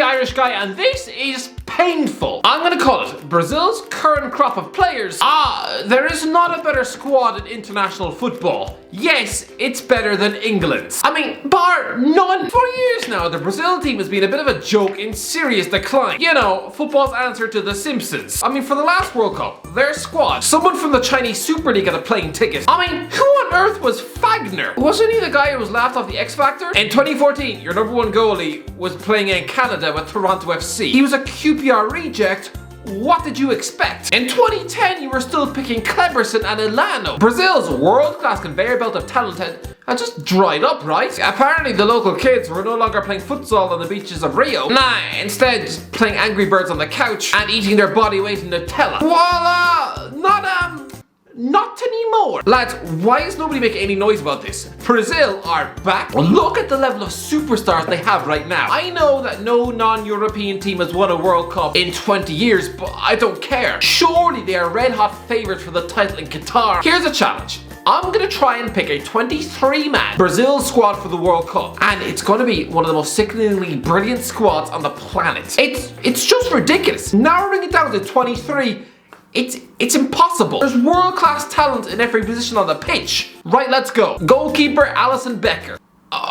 Irish guy, and this is painful. I'm gonna call it Brazil's current crop of players. There is not a better squad in international football. Yes, it's better than England's. I mean, bar none. For years now, the Brazil team has been a bit of a joke in serious decline. You know, football's answer to The Simpsons. I mean, for the last World Cup, their squad, someone from the Chinese Super League got a plane ticket. I mean, who on earth was Fagner? Wasn't he the guy who was laughed off the X Factor? In 2014, your number one goalie was playing in Canada with Toronto FC. He was a QPR reject. What did you expect? In 2010, you were still picking Kleberson and Elano. Brazil's world-class conveyor belt of talent had just dried up, right? Apparently, the local kids were no longer playing futsal on the beaches of Rio. Nah, instead, just playing Angry Birds on the couch and eating their body weight in Nutella. Voila! Not anymore. Lads, why is nobody making any noise about this? Brazil are back. Look at the level of superstars they have right now. I know that no non-European team has won a World Cup in 20 years, but I don't care. Surely they are red-hot favorites for the title in Qatar. Here's a challenge. I'm gonna try and pick a 23-man Brazil squad for the World Cup, and it's gonna be one of the most sickeningly brilliant squads on the planet. It's just ridiculous. Narrowing it down to 23, it's impossible. There's world-class talent in every position on the pitch. Right, let's go. Goalkeeper, ALISSON, BECKER.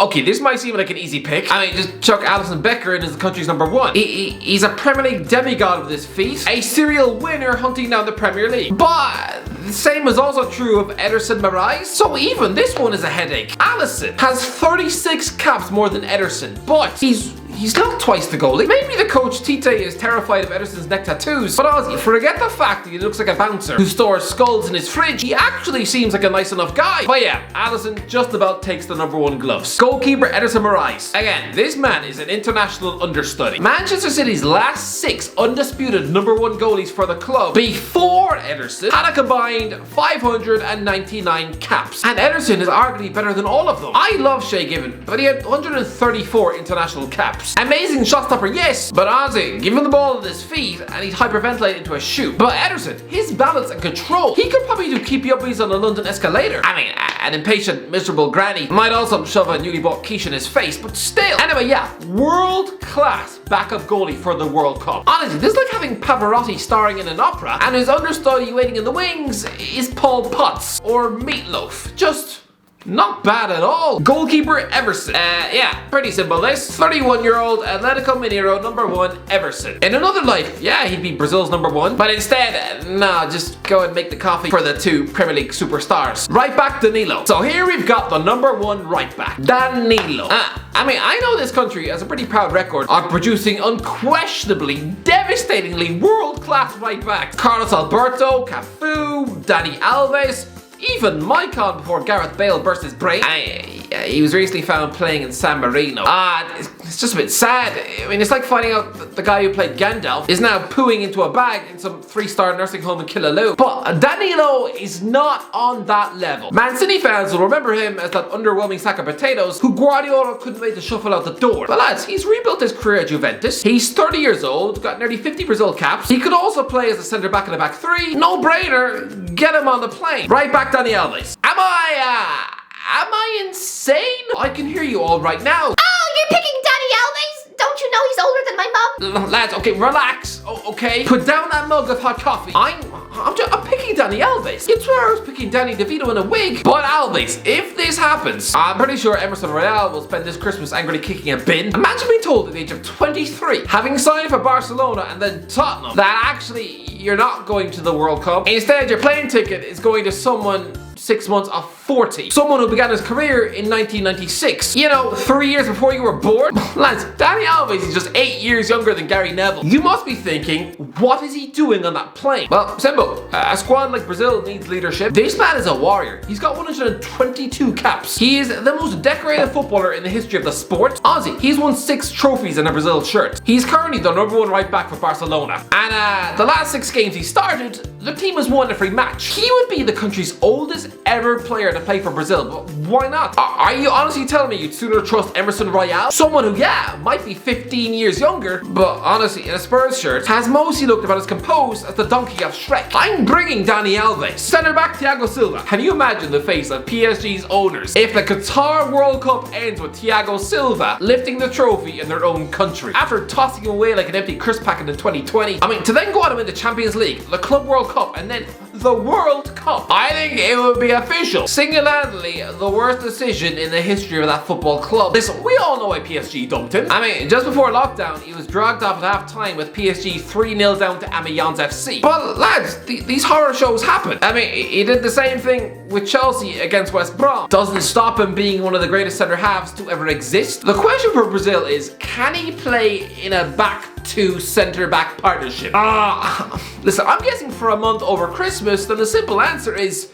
Okay, this might seem like an easy pick. I mean, just chuck ALISSON Becker in as the country's number one. He's a Premier League demigod with his feet, a serial winner hunting down the Premier League. But the same is also true of Ederson Moraes, so even this one is a headache. ALISSON has 36 caps more than Ederson, but he's not twice the goalie. Maybe the coach Tite is terrified of Ederson's neck tattoos, but Ozzy, forget the fact that he looks like a bouncer who stores skulls in his fridge. He actually seems like a nice enough guy. But yeah, ALISSON just about takes the number one gloves. Goalkeeper Ederson Moraes. Again, this man is an international understudy. Manchester City's last 6 undisputed number one goalies for the club before Ederson had a combined 599 caps. And Ederson is arguably better than all of them. I love Shay Given, but he had 134 international caps. Amazing shot stopper, yes, but Ozzy, give him the ball at his feet and he'd hyperventilate into a shoot. But Ederson, his balance and control, he could probably do keepy uppies on a London escalator. I mean, an impatient, miserable granny might also shove a newly bought quiche in his face, but still. Anyway, yeah, world-class backup goalie for the World Cup. Honestly, this is like having Pavarotti starring in an opera, and his understudy waiting in the wings is Paul Potts or Meatloaf. Just not bad at all. Goalkeeper Everson. Yeah, pretty simple this. 31-year-old Atletico Mineiro number one Everson. In another life, yeah, he'd be Brazil's number one, but instead, nah, just go and make the coffee for the 2 Premier League superstars. Right back Danilo. So here we've got the number one right back, Danilo. I mean, I know this country has a pretty proud record of producing unquestionably, devastatingly world-class right backs. Carlos Alberto, Cafu, Dani Alves, even Maicon before Gareth Bale burst his brain. He was recently found playing in San Marino. It's just a bit sad. I mean, it's like finding out that the guy who played Gandalf is now pooing into a bag in some 3-star nursing home in Killaloe. But Danilo is not on that level. Man City fans will remember him as that underwhelming sack of potatoes who Guardiola couldn't wait to shuffle out the door. But lads, he's rebuilt his career at Juventus. He's 30 years old, got nearly 50 Brazil caps. He could also play as a centre back in the back 3. No brainer, get him on the plane. Right back Dani Alves. Am I insane? I can hear you all right now. Oh, you're picking Dani Alves? Don't you know he's older than my mum? Lads, okay, relax. Okay, put down that mug of hot coffee. I'm picking Dani Alves. You'd swear I was picking Danny DeVito in a wig. But Alves, if this happens, I'm pretty sure Emerson Royale will spend this Christmas angrily kicking a bin. Imagine being told at the age of 23, having signed for Barcelona and then Tottenham, that actually you're not going to the World Cup. Instead, your plane ticket is going to someone 6 months of 40. Someone who began his career in 1996. You know, 3 years before you were born. Lads, Dani Alves is just 8 years younger than Gary Neville. You must be thinking, what is he doing on that plane? Well, simple. A squad like Brazil needs leadership. This man is a warrior. He's got 122 caps. He is the most decorated footballer in the history of the sport. Ozzy, he's won 6 trophies in a Brazil shirt. He's currently the number one right back for Barcelona. And the last 6 games he started, the team has won every match. He would be the country's oldest fastest ever player to play for Brazil, but why not? Are you honestly telling me you'd sooner trust Emerson Royal? Someone who, yeah, might be 15 years younger, but honestly, in a Spurs shirt, has mostly looked about as composed as the donkey of Shrek. I'm bringing Dani Alves. Centre-back Thiago Silva. Can you imagine the face of PSG's owners if the Qatar World Cup ends with Thiago Silva lifting the trophy in their own country after tossing him away like an empty crisp packet in 2020? I mean, to then go on and win the Champions League, the Club World Cup, and then the World Cup. I think it would be official. Single-handedly, the worst decision in the history of that football club. Listen, we all know why PSG dumped him. I mean, just before lockdown, he was dragged off at half-time with PSG 3-0 down to Amiens FC. But lads, these horror shows happen. I mean, he did the same thing with Chelsea against West Brom. Doesn't stop him being one of the greatest centre-halves to ever exist. The question for Brazil is, can he play in a back-to centre-back partnership? Listen, I'm guessing for a month over Christmas, then the simple answer is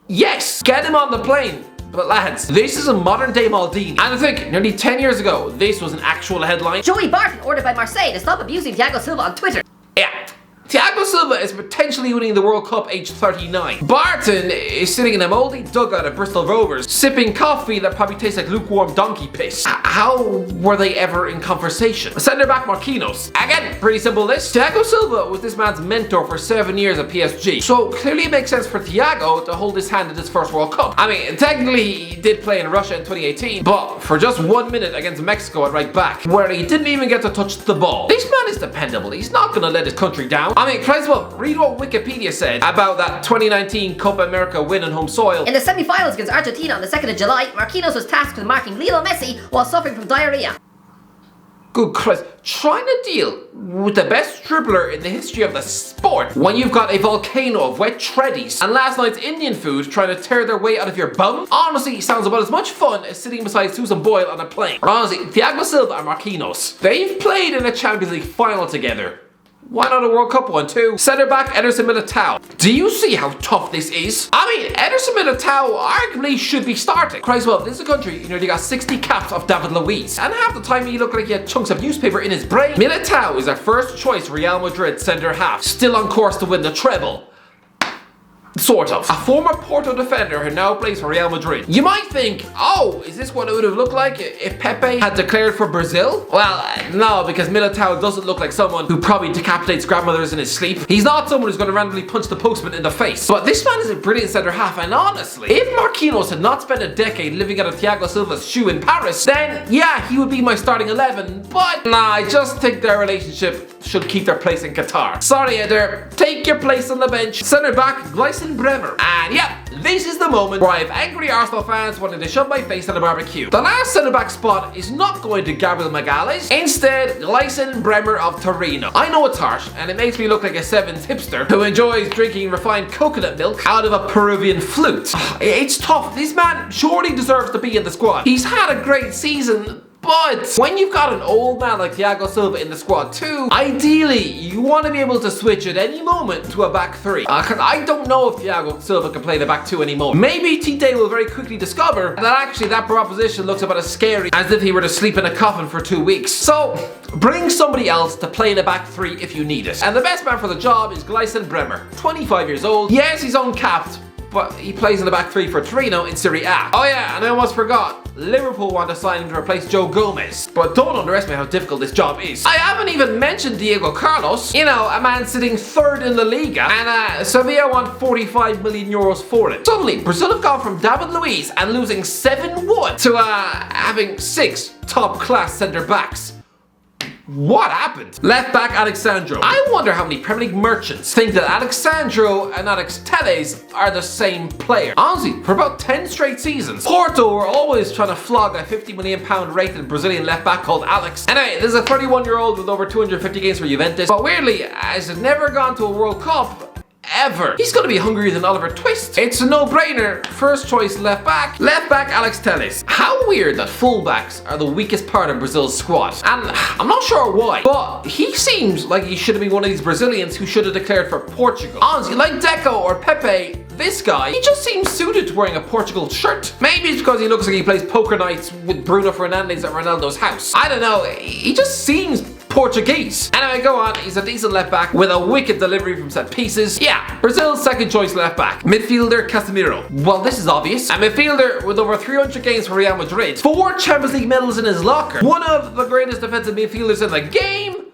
yes. Get him on the plane. But lads, this is a modern day Maldini. And I think nearly 10 years ago, this was an actual headline. Joey Barton ordered by Marseille to stop abusing Thiago Silva on Twitter. Yeah. Thiago Silva is potentially winning the World Cup age 39. Barton is sitting in a mouldy dugout at Bristol Rovers, sipping coffee that probably tastes like lukewarm donkey piss. How were they ever in conversation? Centre-back Marquinhos. Again, pretty simple list. Thiago Silva was this man's mentor for 7 years at PSG, so clearly it makes sense for Thiago to hold his hand in his first World Cup. I mean, technically he did play in Russia in 2018, but for just 1 minute against Mexico at right back, where he didn't even get to touch the ball. This man is dependable. He's not gonna let his country down. I mean, read what Wikipedia said about that 2019 Copa America win on home soil. In the semi-finals against Argentina on the 2nd of July, Marquinhos was tasked with marking Lionel Messi while suffering from diarrhea. Good Christ, trying to deal with the best dribbler in the history of the sport when you've got a volcano of wet treadies and last night's Indian food trying to tear their way out of your bum? Honestly, sounds about as much fun as sitting beside Susan Boyle on a plane. Honestly, Thiago Silva and Marquinhos, they've played in a Champions League final together. Why not a World Cup one too? Centre-back Ederson Militao. Do you see how tough this is? I mean, Ederson Militao arguably should be starting. Christ, well, this is a country you nearly got 60 caps off David Luiz, and half the time he looked like he had chunks of newspaper in his brain. Militao is a first choice Real Madrid centre-half, still on course to win the treble. Sort of. A former Porto defender who now plays for Real Madrid. You might think, oh, is this what it would have looked like if Pepe had declared for Brazil? Well, no, because Militao doesn't look like someone who probably decapitates grandmothers in his sleep. He's not someone who's going to randomly punch the postman in the face. But this man is a brilliant centre-half, and honestly, if Marquinhos had not spent a decade living out of Thiago Silva's shoe in Paris, then yeah, he would be my starting 11. But nah, I just think their relationship should keep their place in Qatar. Sorry, Eder, take your place on the bench. Centre-back Gleison Bremer. And yeah, this is the moment where I have angry Arsenal fans wanting to shove my face on a barbecue. The last centre-back spot is not going to Gabriel Magalhaes. Instead, Gleison Bremer of Torino. I know it's harsh, and it makes me look like a 7th hipster who enjoys drinking refined coconut milk out of a Peruvian flute. It's tough. This man surely deserves to be in the squad. He's had a great season, but when you've got an old man like Thiago Silva in the squad too, ideally you want to be able to switch at any moment to a back three. Because I don't know if Thiago Silva can play the back two anymore. Maybe Tite will very quickly discover that actually that proposition looks about as scary as if he were to sleep in a coffin for 2 weeks. So bring somebody else to play in a back three if you need it. And the best man for the job is Gleison Bremer, 25 years old. Yes, he's uncapped, but he plays in the back three for Torino in Serie A. Oh yeah, and I almost forgot. Liverpool want to sign him to replace Joe Gomez. But don't underestimate how difficult this job is. I haven't even mentioned Diego Carlos. You know, a man sitting 3rd in La Liga. And Sevilla want 45 million euros for it. Suddenly, Brazil have gone from David Luiz and losing 7-1 to having 6 top-class centre-backs. What happened? Left back Alexandro. I wonder how many Premier League merchants think that Alexandro and Alex Telles are the same player. Honestly, for about 10 straight seasons, Porto were always trying to flog a £50 million rated Brazilian left back called Alex. Anyway, there's a 31-year-old with over 250 games for Juventus, but weirdly, has never gone to a World Cup ever. He's gonna be hungrier than Oliver Twist. It's a no-brainer. First choice left back Alex Telles. How weird that fullbacks are the weakest part of Brazil's squad. And I'm not sure why, but he seems like he should have been one of these Brazilians who should have declared for Portugal. Honestly, like Deco or Pepe, this guy, he just seems suited to wearing a Portugal shirt. Maybe it's because he looks like he plays poker nights with Bruno Fernandes at Ronaldo's house. I don't know, he just seems Portuguese. Anyway, go on. He's a decent left back with a wicked delivery from set pieces. Yeah, Brazil's second choice left back. Midfielder Casemiro. Well, this is obvious. A midfielder with over 300 games for Real Madrid, 4 Champions League medals in his locker, one of the greatest defensive midfielders in the game.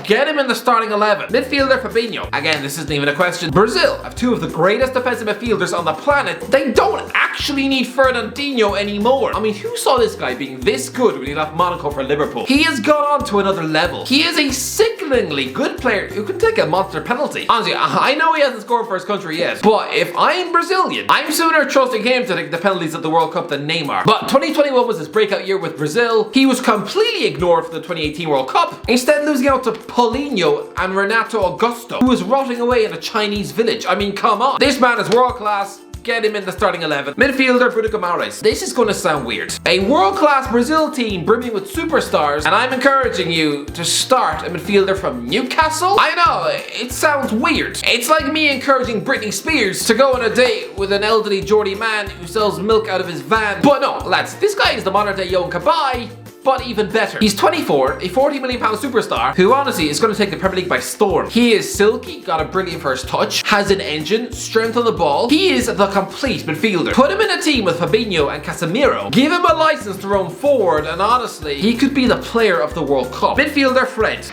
Get him in the starting 11. Midfielder Fabinho. Again, this isn't even a question. Brazil have 2 of the greatest defensive midfielders on the planet. They don't actually need Fernandinho anymore. I mean, who saw this guy being this good when he left Monaco for Liverpool? He has gone on to another level. He is a sickeningly good player who can take a monster penalty. Honestly, I know he hasn't scored for his country yet, but if I'm Brazilian, I'm sooner trusting him to take the penalties at the World Cup than Neymar. But 2021 was his breakout year with Brazil. He was completely ignored for the 2018 World Cup, instead losing out to Paulinho and Renato Augusto, who was rotting away in a Chinese village. I mean, come on. This man is world class. Get him in the starting 11. Midfielder Bruno Guimaraes. This is going to sound weird. A world-class Brazil team brimming with superstars, and I'm encouraging you to start a midfielder from Newcastle? I know, it sounds weird. It's like me encouraging Britney Spears to go on a date with an elderly Geordie man who sells milk out of his van. But no, lads, this guy is the modern-day Yohan Cabaye, but even better. He's 24, a £40 million superstar who honestly is going to take the Premier League by storm. He is silky, got a brilliant first touch, has an engine, strength on the ball. He is the complete midfielder. Put him in a team with Fabinho and Casemiro, give him a license to roam forward, and honestly, he could be the player of the World Cup. Midfielder Fred.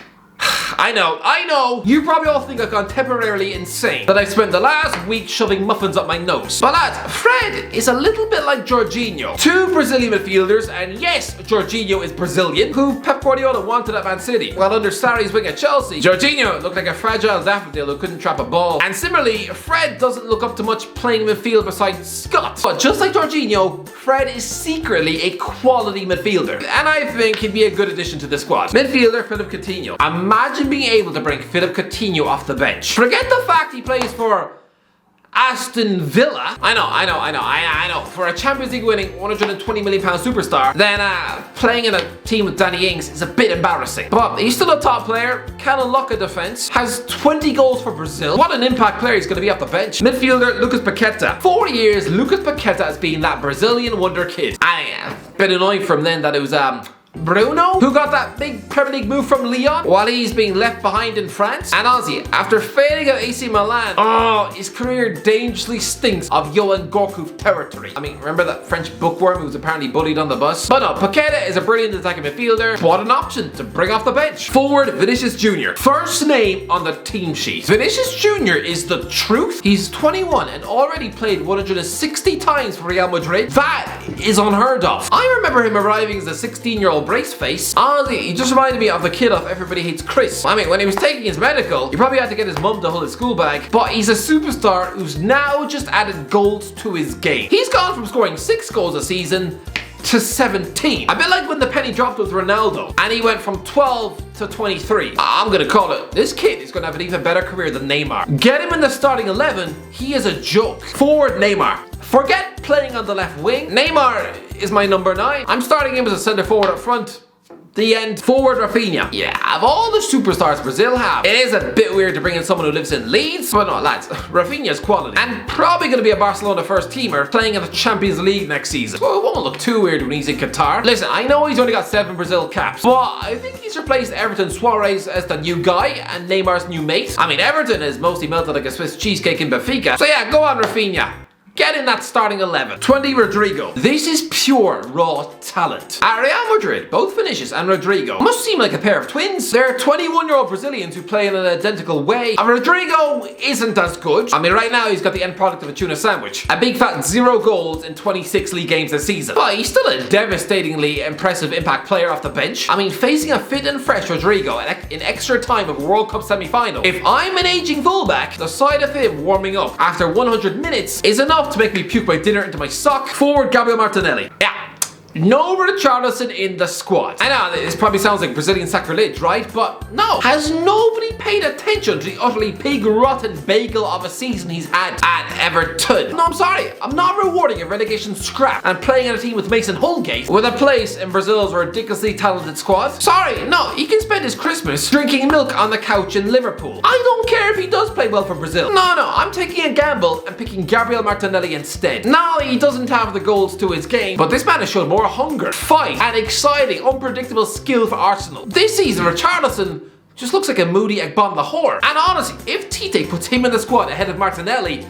I know, you probably all think I've gone temporarily insane, that I've spent the last week shoving muffins up my nose. But lads, Fred is a little bit like Jorginho. 2 Brazilian midfielders, and yes, Jorginho is Brazilian, who Pep Guardiola wanted at Man City. While under Sarri's wing at Chelsea, Jorginho looked like a fragile daffodil who couldn't trap a ball. And similarly, Fred doesn't look up to much playing midfield beside Scott. But just like Jorginho, Fred is secretly a quality midfielder, and I think he'd be a good addition to the squad. Midfielder Philippe Coutinho. Imagine being able to bring Philippe Coutinho off the bench. Forget the fact he plays for Aston Villa. I know. For a Champions League winning £120 million superstar, then playing in a team with Danny Ings is a bit embarrassing. But he's still a top player, can unlock a defense, has 20 goals for Brazil. What an impact player he's going to be off the bench. Midfielder Lucas Paqueta. 4 years, Lucas Paqueta has been that Brazilian wonder kid. Been annoying from then that it was Bruno, who got that big Premier League move from Lyon while he's being left behind in France. And honestly, after failing at AC Milan, his career dangerously stinks of Johan Gourcuff territory. I mean, remember that French bookworm who was apparently bullied on the bus? But no, Paqueta is a brilliant attacking midfielder. What an option to bring off the bench. Forward, Vinicius Jr. First name on the team sheet. Vinicius Jr. is the truth. He's 21 and already played 160 times for Real Madrid. That is unheard of. I remember him arriving as a 16-year-old brace face. Honestly, he just reminded me of the kid off Everybody Hates Chris. I mean, when he was taking his medical, he probably had to get his mum to hold his school bag, but he's a superstar who's now just added goals to his game. He's gone from scoring 6 goals a season to 17. A bit like when the penny dropped with Ronaldo and he went from 12 to 23. I'm gonna call it. This kid is gonna have an even better career than Neymar. Get him in the starting 11, he is a joke. Forward Neymar. Forget playing on the left wing. Neymar is my number 9. I'm starting him as a centre forward up front. The end. Forward Rafinha. Yeah, of all the superstars Brazil have, it is a bit weird to bring in someone who lives in Leeds, but no, lads, Rafinha's quality. And probably going to be a Barcelona first teamer playing in the Champions League next season. So it won't look too weird when he's in Qatar. Listen, I know he's only got 7 Brazil caps, but I think he's replaced Everton Suarez as the new guy and Neymar's new mate. I mean, Everton is mostly melted like a Swiss cheesecake in Benfica. So yeah, go on Rafinha. Get in that starting 11. 20 Rodrigo. This is pure raw talent. At Real Madrid, both Vinicius and Rodrigo must seem like a pair of twins. They're 21-year-old Brazilians who play in an identical way. And Rodrigo isn't as good. I mean, right now he's got the end product of a tuna sandwich. A big fat 0 goals in 26 league games this season. But he's still a devastatingly impressive impact player off the bench. I mean, facing a fit and fresh Rodrigo in extra time of a World Cup semi-final. If I'm an aging fullback, the sight of him warming up after 100 minutes is enough to make me puke my dinner into my sock. Forward Gabriel Martinelli. Yeah. No Richarlison in the squad. I know this probably sounds like Brazilian sacrilege, right? But no. Has nobody paid attention to the utterly pig-rotten bagel of a season he's had at Everton? No, I'm sorry. I'm not rewarding a relegation scrap and playing in a team with Mason Holgate with a place in Brazil's ridiculously talented squad. Sorry, no. He can spend his Christmas drinking milk on the couch in Liverpool. I don't care if he does play well for Brazil. No, I'm taking a gamble and picking Gabriel Martinelli instead. Now, he doesn't have the goals to his game, but this man has shown more hunger, fight, and exciting, unpredictable skill for Arsenal. This season, Richarlison just looks like a moody Agbonlahor. And honestly, if Tite puts him in the squad ahead of Martinelli,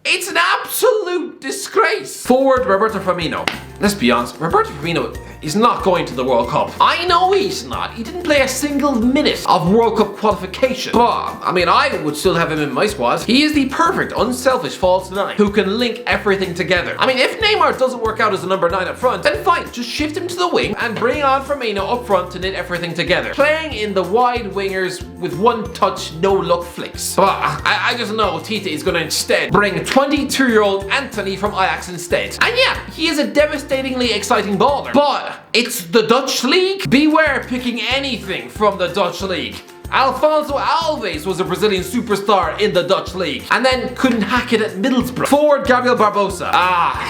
it's an absolute disgrace. Forward, Roberto Firmino. Let's be honest, Roberto Firmino is not going to the World Cup. I know he's not. He didn't play a single minute of World Cup qualification. But, I mean, I would still have him in my squad. He is the perfect, unselfish false nine who can link everything together. I mean, if Neymar doesn't work out as a number 9 up front, then fine, just shift him to the wing and bring on Firmino up front to knit everything together. Playing in the wide wingers with one-touch, no-look flicks. But I just know Tite is going to instead bring 22-year-old Anthony from Ajax instead. And yeah, he is a devastatingly exciting baller. But it's the Dutch League. Beware picking anything from the Dutch League. Alfonso Alves was a Brazilian superstar in the Dutch League and then couldn't hack it at Middlesbrough. Forward, Gabriel Barbosa.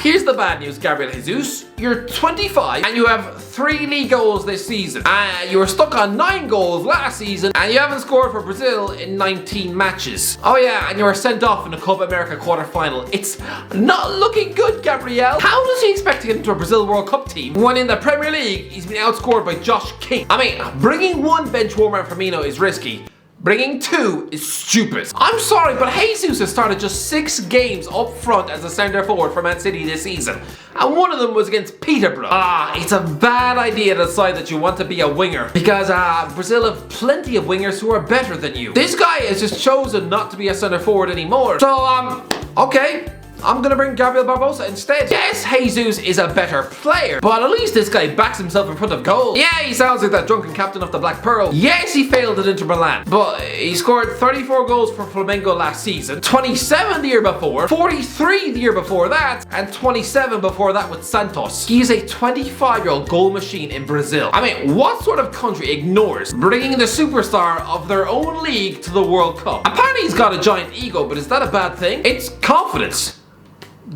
Here's the bad news, Gabriel Jesus. You're 25 and you have 3 league goals this season. You were stuck on 9 goals last season and you haven't scored for Brazil in 19 matches. Oh yeah, and you were sent off in the Copa America quarterfinal. It's not looking good, Gabriel. How does he expect to get into a Brazil World Cup team when in the Premier League he's been outscored by Josh King? I mean, bringing one bench warmer Firmino is risky. Bringing 2 is stupid. I'm sorry, but Jesus has started just 6 games up front as a centre forward for Man City this season. And one of them was against Peterborough. It's a bad idea to decide that you want to be a winger because Brazil have plenty of wingers who are better than you. This guy has just chosen not to be a centre forward anymore. So, okay. I'm gonna bring Gabriel Barbosa instead. Yes, Jesus is a better player, but at least this guy backs himself in front of goal. Yeah, he sounds like that drunken captain of the Black Pearl. Yes, he failed at Inter Milan, but he scored 34 goals for Flamengo last season, 27 the year before, 43 the year before that, and 27 before that with Santos. He is a 25-year-old goal machine in Brazil. I mean, what sort of country ignores bringing the superstar of their own league to the World Cup? Apparently he's got a giant ego, but is that a bad thing? It's confidence.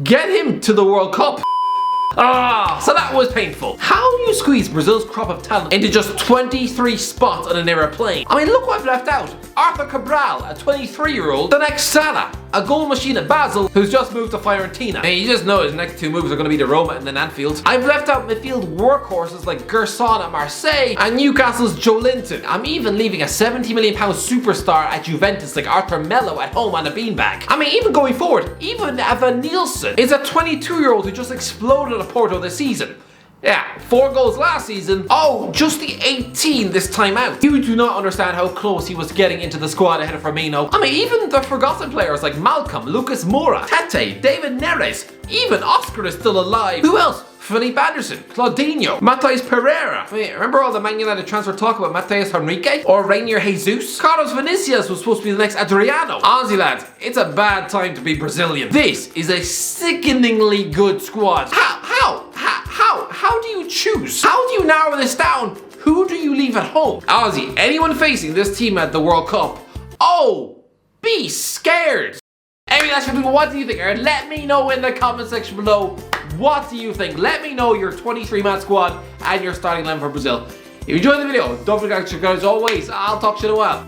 Get him to the World Cup. So that was painful. How do you squeeze Brazil's crop of talent into just 23 spots on an aeroplane? I mean, look what I've left out. Arthur Cabral, a 23-year-old. The next Salah, a goal machine at Basel, who's just moved to Fiorentina. And you just know his next 2 moves are going to be to Roma and then Anfield. I've left out midfield workhorses like Gerson at Marseille and Newcastle's Joe Linton. I'm even leaving a £70 million superstar at Juventus like Arthur Melo at home on a beanbag. I mean, even going forward, even Evan Nielsen is a 22-year-old who just exploded at Porto this season. Yeah, 4 goals last season. Oh, just the 18 this time out. You do not understand how close he was getting into the squad ahead of Firmino. I mean, even the forgotten players like Malcolm, Lucas Moura, Tete, David Neres, even Oscar is still alive. Who else? Philippe Anderson, Claudinho, Matheus Pereira. I mean, remember all the Man United transfer talk about Matheus Henrique or Rainier Jesus? Carlos Vinicius was supposed to be the next Adriano. Honestly, lads, it's a bad time to be Brazilian. This is a sickeningly good squad. How do you choose? How do you narrow this down? Who do you leave at home? Honestly, anyone facing this team at the World Cup, be scared. Anyway, that's people. What do you think? Or let me know in the comment section below. What do you think? Let me know your 23-man squad and your starting line for Brazil. If you enjoyed the video, don't forget to subscribe as always. I'll talk to you in a while.